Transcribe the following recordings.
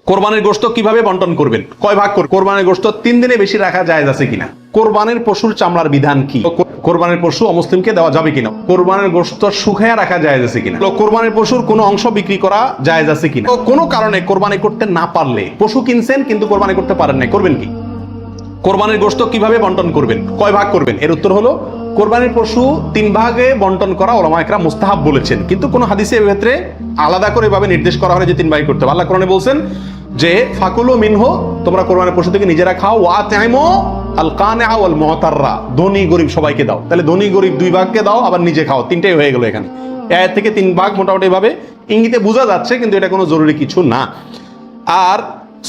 কোরবানির গোশত কিভাবে বন্টন করবেন, কয় ভাগ করবেন? কোরবানির গোশত 3 দিনে বেশি রাখা জায়েজ আছে কিনা? কোরবানির পশুর চামড়ার বিধান কি? কোরবানির পশু অমুসলিমকে দেওয়া যাবে কিনা? কোরবানির গোশত শুকায়া রাখা জায়েজ আছে কিনা? কোরবানির পশুর কোনো অংশ বিক্রি করা জায়েজ আছে কিনা? কোনো কারণে কোরবানি করতে না পারলে, পশু কিনছেন কিন্তু কোরবানি করতে পারেন না, করবেন কি? কোরবানির গোশত কিভাবে বন্টন করবেন, কয় ভাগ করবেন? এর উত্তর হলো কোরবানির পশু 3 ভাগে বন্টন করা উলামা ইকরাম মুস্তাহাব বলেছেন, কিন্তু কোন হাদিসে এর ক্ষেত্রে আলাদা করে এভাবে নির্দেশ করা হয় যে 3 ভাগে করতে হবে। আল্লাহ কোরআনে বলছেন যে ফাকুলু মিনহু, তোমরা কোরবানির পশু থেকে নিজেরা খাও, ওয়া তাইমু আল কানিআ ওয়াল মুতাররা, ধনী গরিব সবাইকে দাও। তাহলে ধনী গরিব 2 ভাগকে দাও, আবার নিজে খাও, 3টাই হয়ে গেল এখানে। এই আয়াত থেকে 3 ভাগ মোটামুটি ভাবে ইঙ্গিতে বোঝা যাচ্ছে, কিন্তু এটা কোনো জরুরি কিছু না। আর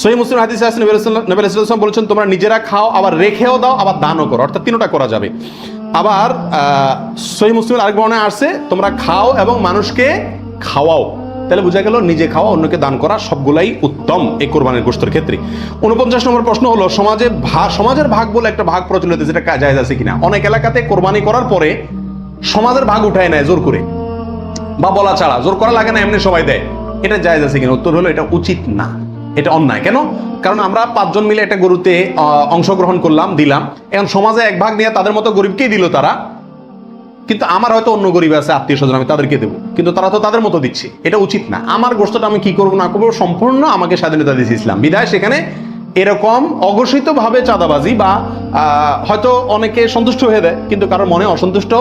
সহিহ মুসলিম হাদিসে আছে নবী সাল্লাল্লাহু আলাইহি ওয়াসাল্লাম বলেছেন তোমরা নিজেরা খাও, আবার রেখেও দাও, আবার দানও করো, অর্থাৎ 3টা করা যাবে। আবার সহিহ মুসলিমের আরেক বর্ণনায় আছে তোমরা খাও এবং মানুষকে খাওয়াও। তাহলে বোঝা গেল নিজে খাওয়া, অন্যকে দান করা সবগুলাই উত্তম এই কোরবানির গোশতের ক্ষেত্রে। 49 নম্বর প্রশ্ন হলো সমাজের ভাগ বলে একটা ভাগ প্রচলিত, যেটা জায়েজ আছে কিনা? অনেক এলাকাতে কোরবানি করার পরে সমাজের ভাগ উঠায় নেয় জোর করে, বা বলা ছাড়া, জোর করা লাগে না, এমনি সবাই দেয়। এটা জায়েজ আছে কিনা? উত্তর হলো এটা উচিত না, এটা অন্যায়। কেন? কারণ আমরা 5 জন মিলে একটা গরুতে অংশগ্রহণ করলাম, দিলাম, এখন সমাজে 1 ভাগ নিয়ে তাদের মতো গরিবকেই দিল তারা, কিন্তু আমার হয়তো অন্য গরিব আছে, আত্মীয় স্বজন, আমি তাদেরকে দেবো, কিন্তু তারা তো তাদের মতো দিচ্ছে। এটা উচিত না। আমার গোশতটা আমি কি করবো না করবো সম্পূর্ণ আমাকে স্বাধীনতা দিয়েছে ইসলাম, বিধায় সেখানে এরকম অঘোষিত ভাবে চাঁদাবাজি বা হয়তো অনেকে সন্তুষ্ট হয়ে দেয়, কিন্তু কারোর মনে অসন্তুষ্ট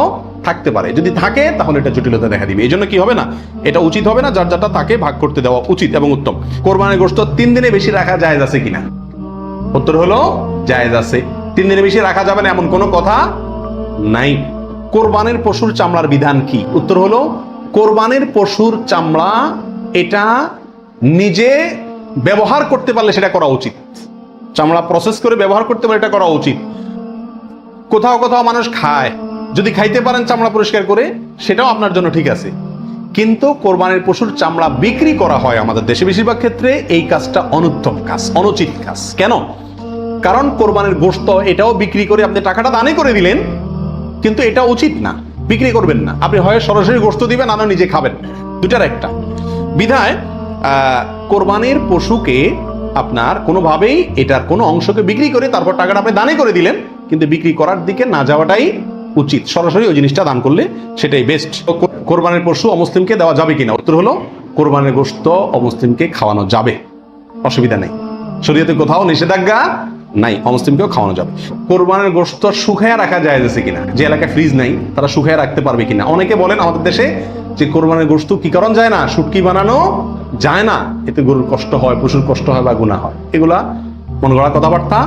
থাকতে পারে। যদি থাকে তাহলে এটা জটিলতা দেখা দিবে। এই জন্য কি হবে না, এটা উচিত হবে না। যার যারটা তাকে ভাগ করতে দেওয়া উচিত এবং উত্তম। কোরবানির গোশত 3 দিনে বেশি রাখা জায়েজ আছে কিনা? উত্তর হলো জায়েজ আছে। 3 দিনে বেশি রাখা যাবে না এমন কোনো কথা নাই। কোরবানির পশুর চামড়ার বিধান কি? উত্তর হলো কোরবানির পশুর চামড়া এটা নিজে ব্যবহার করতে পারলে সেটা করা উচিত। চামড়া প্রসেস করে ব্যবহার করতে পারলে এটা করা উচিত। কোথাও কোথাও মানুষ খায়, যদি খাইতে পারেন চামড়া পরিষ্কার করে, সেটাও আপনার জন্য ঠিক আছে। কিন্তু কোরবানির পশুর চামড়া বিক্রি করা হয় আমাদের দেশে বেশিরভাগ ক্ষেত্রে, এই কাজটা অনুত্তম কাজ, অনুচিত কাজ। কেন? কারণ কোরবানির গোশত এটাও বিক্রি করে আপনি টাকাটা দানই করে দিলেন, কিন্তু এটা উচিত না, বিক্রি করবেন না। আপনি হয় সরাসরি গোশত দিবেন, না নিজে খাবেন, দুটার একটা। বিধায় কোরবানির পশুকে আপনার কোনোভাবেই এটার কোনো অংশকে বিক্রি করে তারপর টাকাটা আপনি দানে করে দিলেন, কিন্তু বিক্রি করার দিকে না যাওয়াটাই উচিত। সরাসরি ওই জিনিসটা দান করলে সেটাই বেস্ট। কোরবানির পশু অমুসলিমকে দেওয়া যাবে কিনা? উত্তর হলো কোরবানির গোশত অমুসলিমকে খাওয়ানো যাবে, অসুবিধা নেই। শরীয়তে কোথাও নিষেধাজ্ঞা নাই, অমুসলিমকেও খাওয়ানো যাবে। কোরবানির গোশত শুকায়া রাখা জায়েজ আছে কিনা? যে এলাকায় ফ্রিজ নাই তারা শুকায়া রাখতে পারবে কিনা? অনেকে বলেন আমাদের দেশে যে কোরবানির গোশত কি কারণ যায় না, শুটকি বানানো যায় না, এতে গরুর কষ্ট হয়, পশুর কষ্ট হয় বা গুনাহ হয়। এগুলা মন গড়া কথাবার্তা,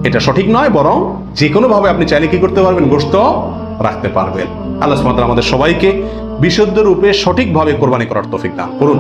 এটা সঠিক নয়। বরং যে কোনো ভাবে আপনি চাইলে কি করতে পারবেন, গোশত রাখতে পারবেন। আল্লাহ সুবহানাহু ওয়া তাআলা আমাদের সবাইকে বিশুদ্ধ রূপে সঠিকভাবে কোরবানি করার তৌফিক দান করুন।